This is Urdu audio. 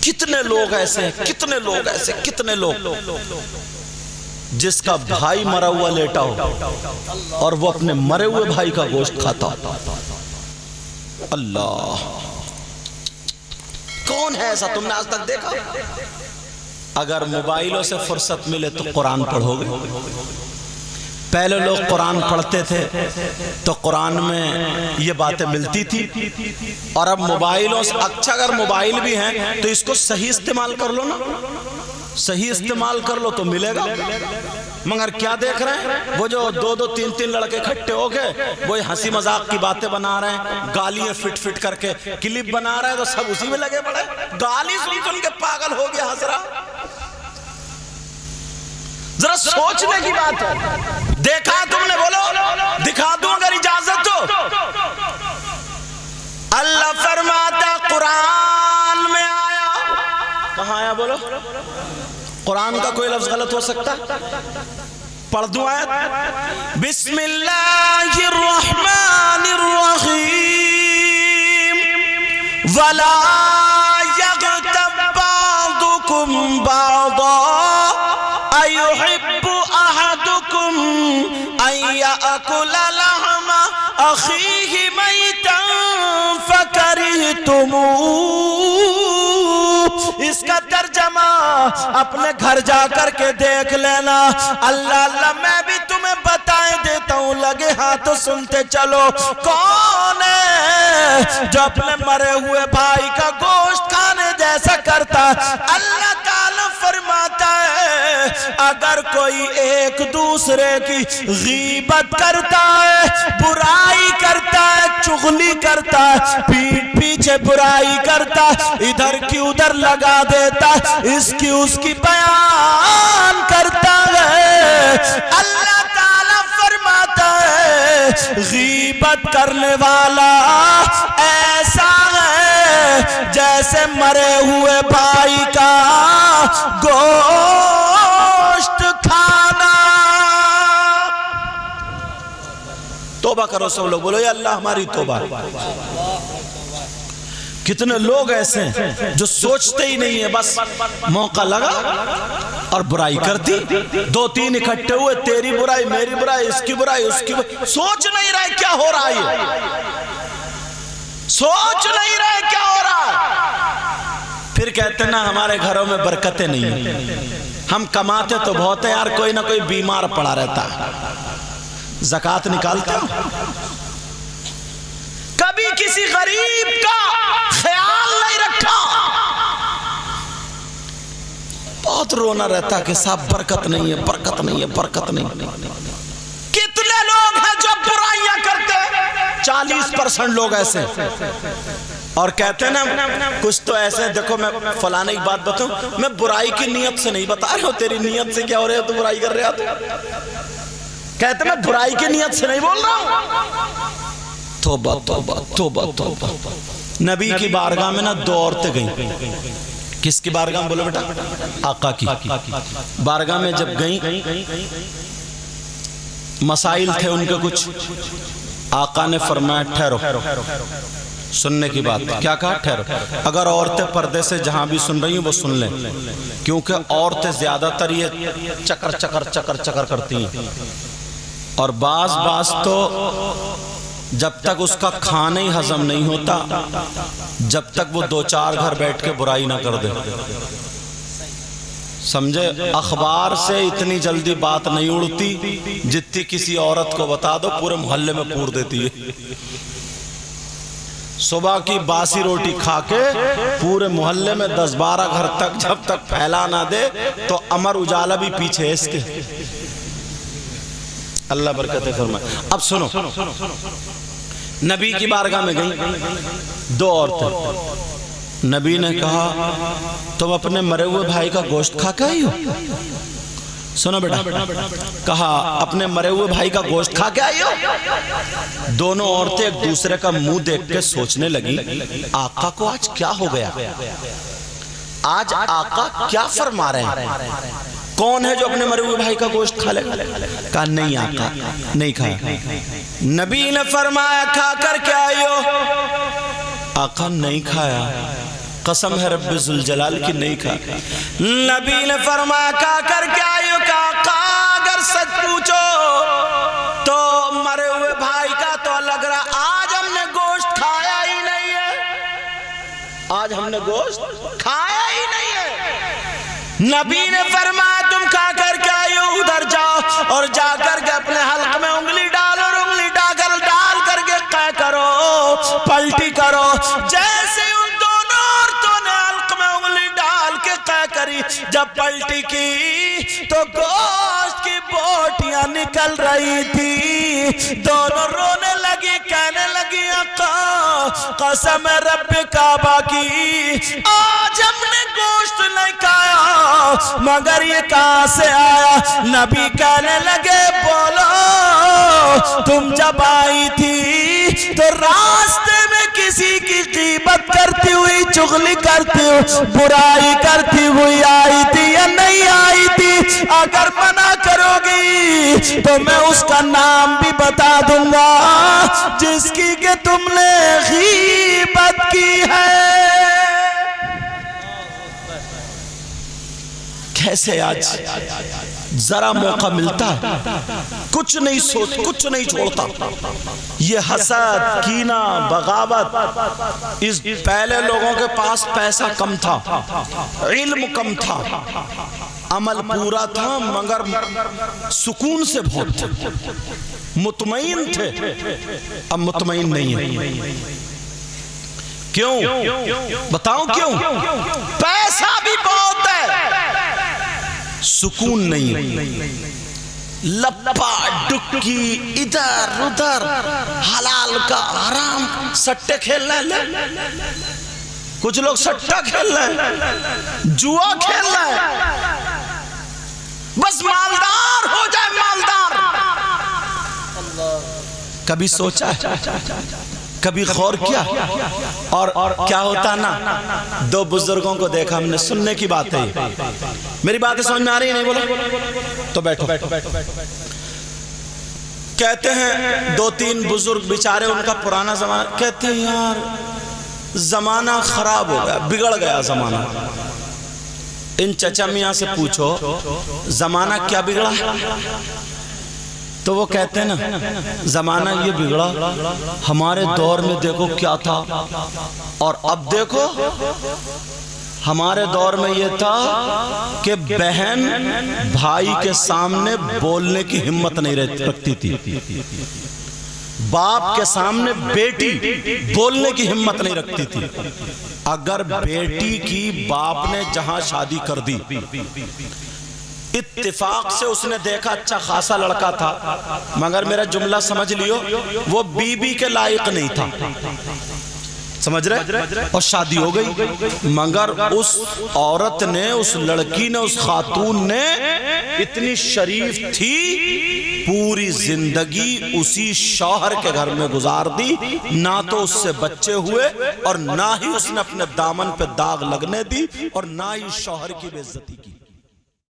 کتنے لوگ ایسے ہیں، کتنے لوگ ایسے، کتنے لوگ جس کا بھائی مرا ہوا لیٹا ہو اور وہ اپنے مرے ہوئے بھائی کا گوشت کھاتا ہو۔ اللہ، کون ہے ایسا؟ تم نے آج تک دیکھا؟ اگر موبائلوں سے فرصت ملے تو قرآن پڑھو گے۔ پہلے لوگ قرآن پڑھتے تھے تو قرآن میں یہ باتیں ملتی تھی، اور اب موبائلوں سے، اچھا اگر موبائل بھی ہیں تو اس کو صحیح استعمال کر لو نا، صحیح استعمال کر لو تو ملے گا۔ مگر کیا دیکھ رہے ہیں؟ وہ جو دو دو تین تین لڑکے اکٹھے ہو گئے، وہ ہنسی مذاق کی باتیں بنا رہے ہیں، گالیاں فٹ فٹ کر کے کلپ بنا رہے ہیں، تو سب اسی میں لگے پڑے، گالی سن سن کے پاگل ہو گیا ہنس رہا۔ ذرا سوچنے کی بات ہے۔ دیکھا تم نے؟ بولو، دکھا دوں اگر اجازت ہو۔ اللہ فرماتا قرآن میں آیا، کہاں آیا بولو؟ قرآن کا کوئی لفظ غلط ہو سکتا؟ پڑھ دوں آیت؟ بسم اللہ الرحمن الرحیم ولا یغتب بعضکم بعضا ایحب احدکم ان یأکل لحم اخیہ میتا فکرہتموہ۔ اس کا ترجمہ اپنے گھر جا کر کے دیکھ لینا۔ اللہ اللہ، میں بھی تمہیں بتائے دیتا ہوں، لگے ہاتھوں سنتے چلو۔ کون ہے جو اپنے مرے ہوئے بھائی کا گوشت کھانے جیسا کرتا؟ اللہ تعالیٰ فرماتا ہے اگر کوئی ایک دوسرے کی غیبت کرتا ہے، برائی کرتا ہے، چغلی کرتا ہے، پیٹھ پیچھے برائی کرتا ہے، ادھر کی ادھر لگا دیتا ہے، اس کی بیان کرتا ہے، اللہ تعالیٰ فرماتا ہے غیبت کرنے والا ایسا ہے جیسے مرے ہوئے بھائی کا گوشت کھانا۔ توبہ کرو سب لوگ، بولو یا اللہ ہماری توبہ۔ کتنے لوگ ایسے ہیں جو سوچتے ہی نہیں ہیں، بس موقع لگا اور برائی کرتی، دو تین اکٹھے ہوئے، تیری برائی، میری برائی، اس کی برائی، اس کی برائی، سوچ نہیں رہے کیا ہو رہا ہے، سوچ نہیں رہے کیا ہو رہا ہے۔ پھر کہتے ہیں نا ہمارے گھروں میں برکتیں نہیں ہیں، ہم کماتے تو بہت ہیں یار، کوئی نہ کوئی بیمار پڑا رہتا ہے، زکوٰۃ نکالتا کبھی کسی غریب کا خیال نہیں رکھا، بہت رونا رہتا کہ صاحب برکت نہیں ہے، برکت نہیں ہے، برکت نہیں ہے۔ کتنے لوگ ہیں جو برائیاں کرتے ہیں؟ 40% لوگ ایسے اور کہتے ہیں نا کچھ تو ایسے، دیکھو میں فلانے کی بات بتاؤں، میں برائی کی نیت سے نہیں بتا رہا ہوں، تیری نیت سے کیا ہو رہا ہے، تو برائی کر رہا تو کہتے ہیں میں برائی کی نیت سے نہیں بول رہا ہوں۔ توبہ توبہ توبہ توبہ۔ نبی کی بارگاہ میں نا 2 عورتیں گئیں، کس کی بارگاہ میں بولو بیٹا؟ آقا کی بارگاہ میں جب گئیں، مسائل تھے ان کے کچھ، آقا نے فرمایا ٹھہرو، سننے کی بات، کیا کہا؟ ٹھہرو۔ اگر عورتیں پردے سے جہاں بھی سن رہی ہیں وہ سن لیں، کیونکہ عورتیں زیادہ تر یہ چکر چکر چکر چکر کرتی ہیں، اور بعض تو جب تک اس کا کھانا ہی ہضم نہیں ہوتا، جب تک وہ 2-4 گھر بیٹھ کے برائی نہ کر دے، سمجھے؟ اخبار سے اتنی جلدی بات نہیں اڑتی جتنی کسی عورت کو بتا دو پورے محلے میں پور دیتی ہے۔ صبح کی باسی روٹی کھا کے پورے محلے میں 10-12 گھر تک جب تک پھیلا نہ دے تو امر اجالا بھی پیچھے ہے اس کے۔ اللہ برکت فرمائے۔ اب سنو، نبی کی بارگاہ میں گئیں 2 عورتیں، نبی نے کہا تم اپنے مرے ہوئے بھائی کا گوشت کھا کے آئی ہو؟ سنو بیٹا، کہا اپنے مرے ہوئے بھائی کا گوشت کھا کے آئی ہو؟ دونوں عورتیں ایک دوسرے کا منہ دیکھ کے سوچنے لگی آقا کو آج کیا ہو گیا، آج آقا کیا فرما رہے ہیں، کون ہے جو اپنے مرے ہوئے بھائی کا گوشت کھا لے گا؟ کہا نہیں آقا، نہیں کھایا۔ نبی نے فرمایا کھا کر کے آئی ہو؟ آقا نہیں کھایا۔ قسم ہے رب ذوالجلال کی نہیں کھا۔ نبی نے فرمایا کہا کر کیا یوں کہا اگر سچ پوچھو تو مرے ہوئے بھائی کا تو لگ رہا آج ہم نے گوشت کھایا ہی نہیں ہے، آج ہم نے گوشت کھایا ہی نہیں ہے۔ نبی نے فرمایا تم کھا کر کے آئے ہو ادھر جاؤ اور جا کر کے اپنے حلق میں انگلی ڈالو اور انگلی ڈال کر کے قے کرو، پلٹی کرو۔ جیسے ان دونوں عورتوں نے حلق میں انگلی ڈال کے قے کری، جب پلٹی کی تو گوشت کی بوٹیاں نکل رہی تھی، دونوں رونے لگی، کہنے لگی آقا قسم رب کعبہ کی آج ہم نے گوشت نہیں کھایا، مگر یہ کہاں سے آیا؟ نبی کہنے لگے بولو تم جب آئی تھی تو راستے میں کسی کی غیبت کرتی ہوئی، چغلی کرتی ہوئی، برائی کرتی ہوئی آئی تھی یا نہیں آئی تھی؟ اگر منع کرو گی تو میں اس کا نام بھی بتا دوں گا جس کی کہ تم نے غیبت کی ہے۔ کیسے آج ذرا موقع ملتا ہے کچھ نہیں سوچ، کچھ نہیں چھوڑتا۔ یہ حسد، کینہ، بغاوت، اس پہلے لوگوں کے پاس پیسہ کم تھا، علم کم تھا، عمل پورا تھا، مگر سکون سے بہت تھے، مطمئن تھے۔ اب مطمئن نہیں ہے۔ کیوں؟ بتاؤں کیوں؟ پیسہ بھی بہت ہے، سکون نہیں۔ لپا ڈکی ادھر ادھر، حلال کا حرام، سٹے کھیل رہے ہیں، کچھ لوگ سٹا کھیل رہے ہیں، جوا کھیل رہے ہیں، بس مالدار ہو جائے مالدار۔ کبھی سوچا ہے؟ کبھی غور کیا؟ اور کیا ہوتا نا، دو بزرگوں کو دیکھا ہم نے، سننے کی بات ہے، میری باتیں سمجھ میں آ رہی ہے نہیں؟ بولو تو بیٹھو۔ کہتے ہیں دو تین بزرگ بیچارے، ان کا پرانا زمانہ، کہتے ہیں یار زمانہ خراب ہو گیا، بگڑ گیا زمانہ۔ ان چچا میاں سے پوچھو زمانہ کیا بگڑا؟ تو وہ کہتے ہیں نا زمانہ یہ بگڑا، ہمارے دور میں دیکھو کیا تھا اور اب دیکھو۔ ہمارے دور میں یہ تھا کہ بہن بھائی کے سامنے بولنے کی ہمت نہیں رکھتی تھی، باپ کے سامنے بیٹی بولنے کی ہمت نہیں رکھتی تھی۔ اگر بیٹی کی باپ نے جہاں شادی کر دی، اتفاق سے اس نے دیکھا اچھا خاصا لڑکا تھا، مگر میرا جملہ سمجھ لیو، وہ بی بی کے لائق نہیں تھا، سمجھ رہے؟ اور شادی ہو گئی، مگر اس عورت نے، اس لڑکی نے، اس خاتون نے اتنی شریف تھی، پوری زندگی اسی شوہر کے گھر میں گزار دی، نہ تو اس سے بچے ہوئے اور نہ ہی اس نے اپنے دامن پہ داغ لگنے دی اور نہ ہی شوہر کی بے عزتی کی۔